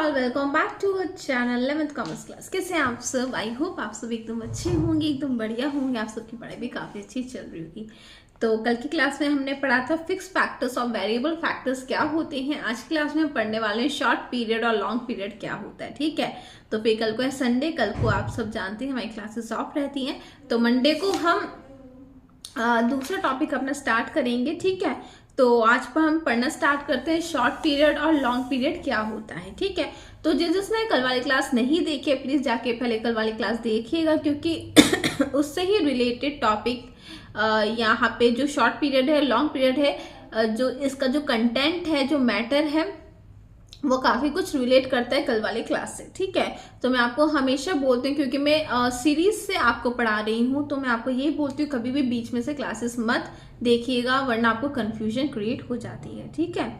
All welcome back to our channel 11th commerce class. कैसे हैं आप सब? आई होप आप सब एकदम अच्छे होंगे, एकदम बढ़िया होंगे। आप सबकी पढ़ाई भी काफ़ी अच्छी चल रही होगी। तो कल की क्लास में हमने पढ़ा था फिक्स फैक्टर्स और वेरिएबल फैक्टर्स क्या होते हैं। आज की क्लास में हम पढ़ने वाले हैं शॉर्ट पीरियड और लॉन्ग पीरियड क्या होता है। ठीक है, तो फिर कल को है संडे। कल को आप सब जानते हैं हमारी क्लासेस ऑफ रहती हैं, तो मंडे को हम दूसरा टॉपिक अपना स्टार्ट करेंगे। ठीक है, तो आज पर हम पढ़ना स्टार्ट करते हैं शॉर्ट पीरियड और लॉन्ग पीरियड क्या होता है। ठीक है, तो जिसने कल वाली क्लास नहीं देखी है प्लीज जाके पहले कल वाली क्लास देखिएगा, क्योंकि उससे ही रिलेटेड टॉपिक यहाँ पे जो शॉर्ट पीरियड है, लॉन्ग पीरियड है, जो इसका जो कंटेंट है, जो मैटर है, वो काफी कुछ रिलेट करता है कल वाली क्लास से। ठीक है, तो मैं आपको हमेशा बोलती हूँ, क्योंकि मैं सीरीज से आपको पढ़ा रही हूँ, तो मैं आपको यही बोलती हूँ कभी भी बीच में से क्लासेस मत देखिएगा, वरना आपको कंफ्यूजन क्रिएट हो जाती है। ठीक है,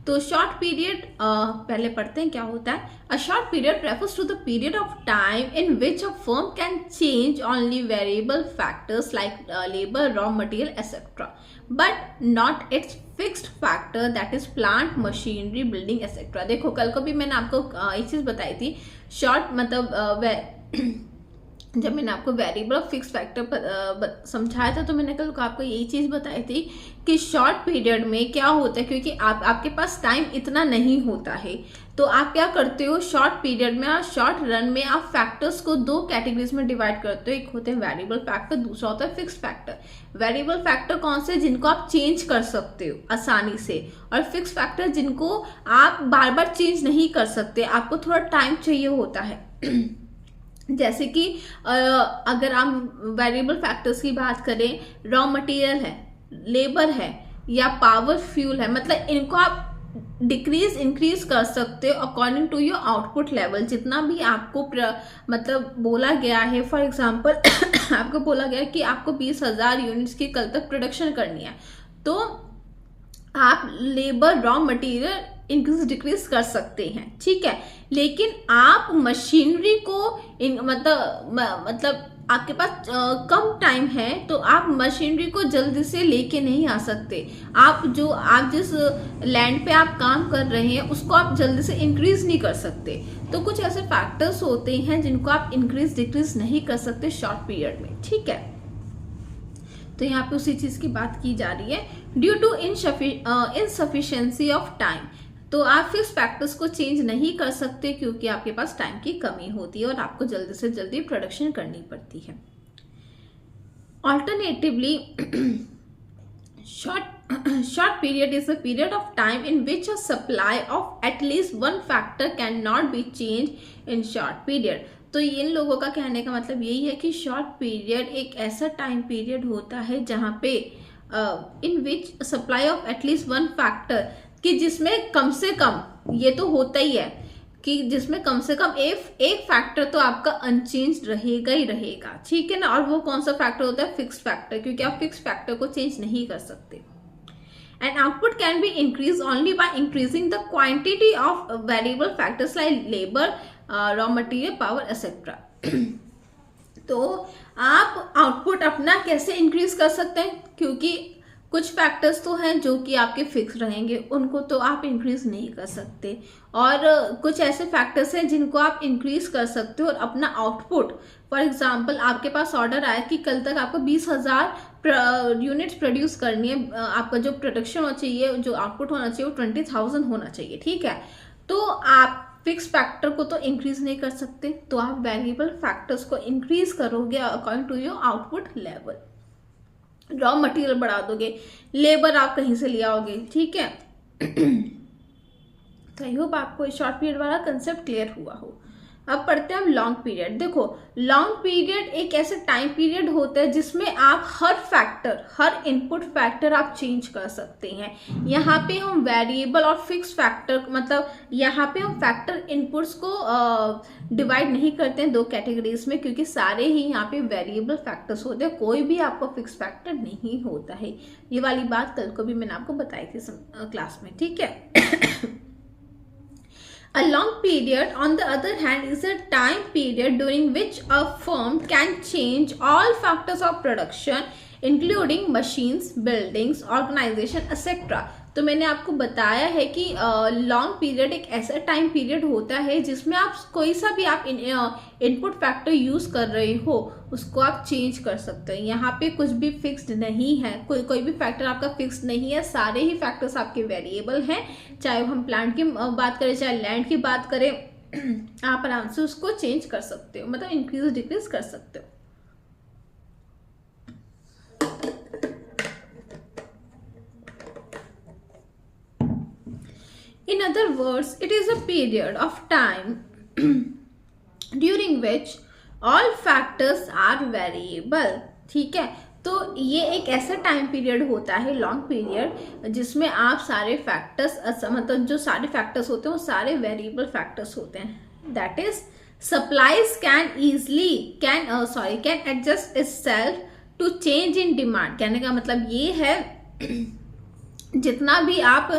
तो शॉर्ट पीरियड पहले पढ़ते हैं क्या होता है। A short period refers to the period of time in which a firm can change only variable factors like labour, raw material etcetera, but not its fixed factor that is plant, machinery, building etcetera. देखो कल को भी मैंने आपको एक चीज बताई थी, शॉर्ट मतलब जब मैंने आपको वेरिएबल और फिक्स फैक्टर समझाया था, तो मैंने कल को आपको यही चीज बताई थी कि शॉर्ट पीरियड में क्या होता है, क्योंकि आपके पास टाइम इतना नहीं होता है, तो आप क्या करते हो शॉर्ट पीरियड में और शॉर्ट रन में आप फैक्टर्स को दो कैटेगरीज में डिवाइड करते हो। एक होते हैं वेरिएबल फैक्टर, दूसरा होता है फिक्स फैक्टर। वेरिएबल फैक्टर कौन से? जिनको आप चेंज कर सकते हो आसानी से, और फिक्स फैक्टर जिनको आप बार बार चेंज नहीं कर सकते, आपको थोड़ा टाइम चाहिए होता है। जैसे कि अगर आप वेरिएबल फैक्टर्स की बात करें, रॉ मटेरियल है, लेबर है या पावर फ्यूल है, मतलब इनको आप डिक्रीज इंक्रीज कर सकते हो according to your output level. जितना भी आपको मतलब बोला गया है, फॉर एग्जांपल आपको बोला गया है कि आपको 20,000 यूनिट्स की कल तक प्रोडक्शन करनी है, तो आप labour, raw material increase decrease कर सकते हैं। ठीक है, लेकिन आप मशीनरी को मतलब आपके पास कम टाइम है, तो आप मशीनरी को जल्दी से लेके नहीं आ सकते। आप जिस लैंड पे आप काम कर रहे हैं उसको आप जल्दी से इंक्रीज नहीं कर सकते। तो कुछ ऐसे फैक्टर्स होते हैं जिनको आप इंक्रीज डिक्रीज नहीं कर सकते शॉर्ट पीरियड में। ठीक है, तो यहाँ पे उसी चीज की बात की जा रही है, due to insufficiency of time. तो आप फिक्स फैक्टर्स को चेंज नहीं कर सकते क्योंकि आपके पास टाइम की कमी होती है और आपको जल्दी से जल्दी प्रोडक्शन करनी पड़ती है। Alternatively short period is a period of time in which a supply of at least one factor cannot be changed in short period। तो इन लोगों का कहने का मतलब यही है कि शॉर्ट पीरियड एक ऐसा टाइम पीरियड होता है जहाँ पे in which supply of at least one factor, कि जिसमें कम से कम, ये तो होता ही है कि जिसमें कम से कम एक फैक्टर तो आपका अनचेंज रहेगा ही रहेगा। ठीक है ना, और वो कौन सा फैक्टर होता है? फिक्स फैक्टर, क्योंकि आप फिक्स फैक्टर को चेंज नहीं कर सकते। And output can be increase only by increasing the quantity of variable factors like labour, raw material, power etcetera. तो आप आउटपुट अपना कैसे इंक्रीज कर सकते हैं? क्योंकि कुछ फैक्टर्स तो हैं जो कि आपके फिक्स रहेंगे, उनको तो आप इंक्रीज नहीं कर सकते, और कुछ ऐसे फैक्टर्स हैं जिनको आप इंक्रीज कर सकते हो और अपना आउटपुट, फॉर एग्जांपल आपके पास ऑर्डर आया कि कल तक आपको 20,000 यूनिट्स प्रोड्यूस करनी है, आपका जो प्रोडक्शन होना चाहिए, जो आउटपुट होना चाहिए वो 20,000 होना चाहिए। ठीक है, तो आप फिक्स फैक्टर को तो इंक्रीज नहीं कर सकते, तो आप वेरिएबल फैक्टर्स को इंक्रीज करोगे according to your output level. Raw material बढ़ा दोगे, लेबर आप कहीं से ले आओगे। ठीक है, तो आई होप आपको शॉर्ट पीरियड वाला कंसेप्ट क्लियर हुआ हो। अब पढ़ते हैं हम लॉन्ग पीरियड। देखो लॉन्ग पीरियड एक ऐसे टाइम पीरियड होता है जिसमें आप हर फैक्टर, हर इनपुट फैक्टर आप चेंज कर सकते हैं। यहाँ पे हम वेरिएबल और फिक्स फैक्टर, मतलब यहाँ पे हम फैक्टर इनपुट्स को डिवाइड नहीं करते हैं दो कैटेगरीज में, क्योंकि सारे ही यहाँ पे वेरिएबल फैक्टर्स होते हैं, कोई भी आपको फिक्स फैक्टर नहीं होता है। ये वाली बात कल को भी मैंने आपको बताई थी क्लास में। ठीक है, A long period, on the other hand, is a time period during which a firm can change all factors of production, including machines, buildings, organization, etc. तो मैंने आपको बताया है कि लॉन्ग पीरियड एक ऐसा टाइम पीरियड होता है जिसमें आप कोई सा भी आप इनपुट फैक्टर यूज कर रहे हो उसको आप चेंज कर सकते हैं। यहाँ पे कुछ भी फिक्स्ड नहीं है, कोई भी फैक्टर आपका फिक्स्ड नहीं है, सारे ही फैक्टर्स आपके वेरिएबल हैं। चाहे हम प्लांट की बात करें चाहे लैंड की बात करें, आप आराम से उसको चेंज कर सकते हो, मतलब इंक्रीज डिक्रीज कर सकते हो। In other words, it is a period of time during which all factors are variable। ठीक है, तो ये एक ऐसा टाइम पीरियड होता है लॉन्ग पीरियड जिसमें आप सारे फैक्टर्स मतलब जो सारे फैक्टर्स होते हैं वो सारे वेरिएबल फैक्टर्स होते हैं। That is supplies can adjust itself to change in demand. कहने का मतलब ये है जितना भी आप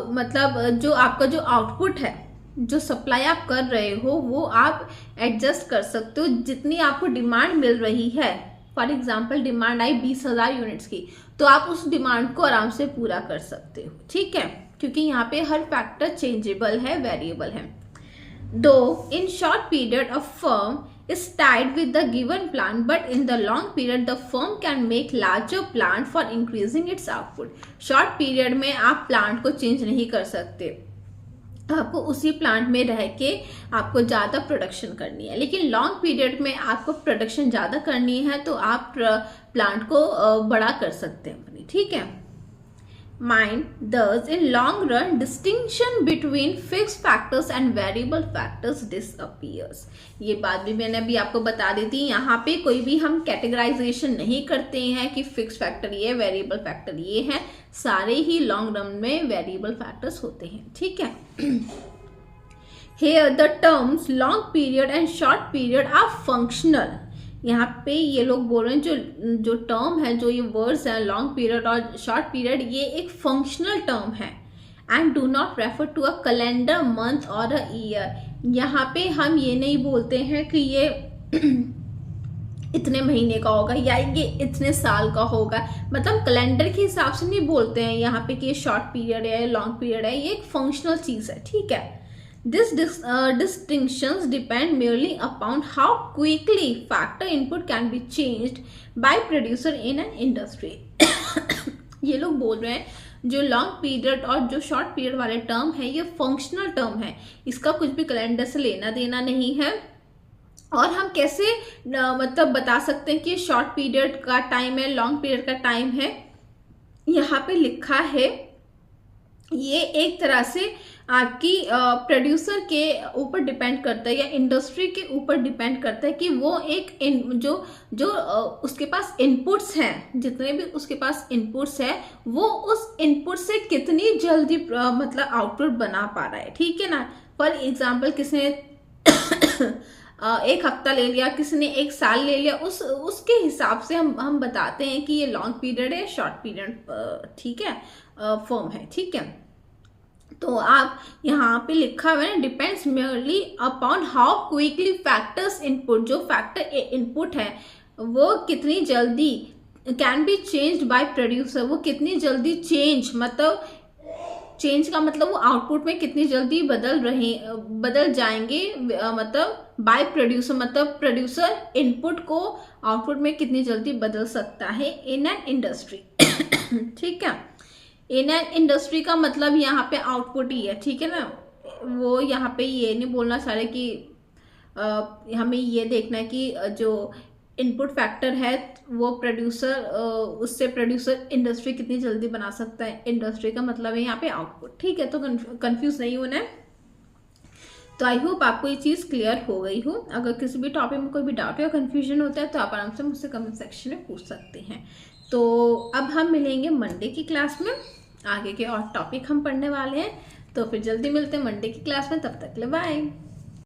मतलब जो आपका जो आउटपुट है, जो सप्लाई आप कर रहे हो वो आप एडजस्ट कर सकते हो। जितनी आपको डिमांड मिल रही है, for example demand I 20,000 units की, तो आप उस डिमांड को आराम से पूरा कर सकते हो। ठीक है, क्योंकि यहाँ पे हर फैक्टर चेंजेबल है, वेरिएबल है। दो in short period a firm is tied with the given plan, but in the long period the firm can make larger plan for increasing its output। Short period में आप plant को change नहीं कर सकते, आपको उसी प्लांट में रह के आपको ज़्यादा प्रोडक्शन करनी है। लेकिन लॉन्ग पीरियड में आपको प्रोडक्शन ज़्यादा करनी है तो आप प्लांट को बड़ा कर सकते हैं अपनी। ठीक है, Mind thus in long run distinction between fixed factors and variable factors disappears। ये बात भी मैंने अभी आपको बता दी थी। यहाँ पे कोई भी हम कैटेगराइजेशन नहीं करते हैं कि फिक्स फैक्टर ये, वेरिएबल फैक्टर ये है, सारे ही लॉन्ग रन में वेरिएबल फैक्टर्स होते हैं। ठीक है, Here the terms long period and short period are functional। यहाँ पे ये लोग बोल रहे हैं जो टर्म है, जो ये वर्ड्स हैं लॉन्ग पीरियड और शॉर्ट पीरियड, ये एक फंक्शनल टर्म है and do not refer to a calendar month और अ ईयर। यहाँ पे हम ये नहीं बोलते हैं कि ये इतने महीने का होगा या ये इतने साल का होगा, मतलब कैलेंडर के हिसाब से नहीं बोलते हैं यहाँ पे कि ये शॉर्ट पीरियड है, लॉन्ग पीरियड है, ये एक फंक्शनल चीज है। ठीक है, These distinctions depend merely upon how quickly factor input can be changed by producer in an industry। ये लोग बोल रहे हैं जो लॉन्ग पीरियड और जो शॉर्ट पीरियड वाले टर्म है ये फंक्शनल टर्म है, इसका कुछ भी कैलेंडर से लेना देना नहीं है। और हम कैसे मतलब बता सकते हैं कि शॉर्ट पीरियड का टाइम है, लॉन्ग पीरियड का टाइम है। यहाँ पे लिखा है ये एक तरह से आपकी प्रोड्यूसर के ऊपर डिपेंड करता है या इंडस्ट्री के ऊपर डिपेंड करता है कि वो एक जो उसके पास इनपुट्स हैं, जितने भी उसके पास इनपुट्स है वो उस इनपुट से कितनी जल्दी मतलब आउटपुट बना पा रहा है। ठीक है ना, फॉर एग्जांपल किसी ने एक हफ्ता ले लिया, किसी ने एक साल ले लिया, उसके हिसाब से हम बताते हैं कि ये लॉन्ग पीरियड है, शॉर्ट पीरियड ठीक है फॉर्म है। ठीक है, तो आप यहाँ पे लिखा हुआ है depends merely upon how quickly factors input, जो फैक्टर इनपुट है वो कितनी जल्दी can be changed by producer, वो कितनी जल्दी चेंज, मतलब चेंज का मतलब वो आउटपुट में कितनी जल्दी बदल जाएंगे, मतलब बाय प्रोड्यूसर, मतलब प्रोड्यूसर इनपुट को आउटपुट में कितनी जल्दी बदल सकता है इन एन इंडस्ट्री। ठीक है, इन एन इंडस्ट्री का मतलब यहाँ पे आउटपुट ही है। ठीक है ना, वो यहाँ पे ये नहीं बोलना चाह रहे कि हमें ये देखना है कि जो इनपुट फैक्टर है वो प्रोड्यूसर, उससे प्रोड्यूसर इंडस्ट्री कितनी जल्दी बना सकता है, इंडस्ट्री का मतलब है यहाँ पे आउटपुट। ठीक है, तो कंफ्यूज नहीं होना है। तो आई होप आपको ये चीज़ क्लियर हो गई हो। अगर किसी भी टॉपिक में कोई भी डाउट या कंफ्यूजन होता है तो आप आराम से मुझसे कमेंट सेक्शन में पूछ सकते हैं। तो अब हम मिलेंगे मंडे की क्लास में, आगे के और टॉपिक हम पढ़ने वाले हैं। तो फिर जल्दी मिलते हैं मंडे की क्लास में, तब तक के लिए बाय।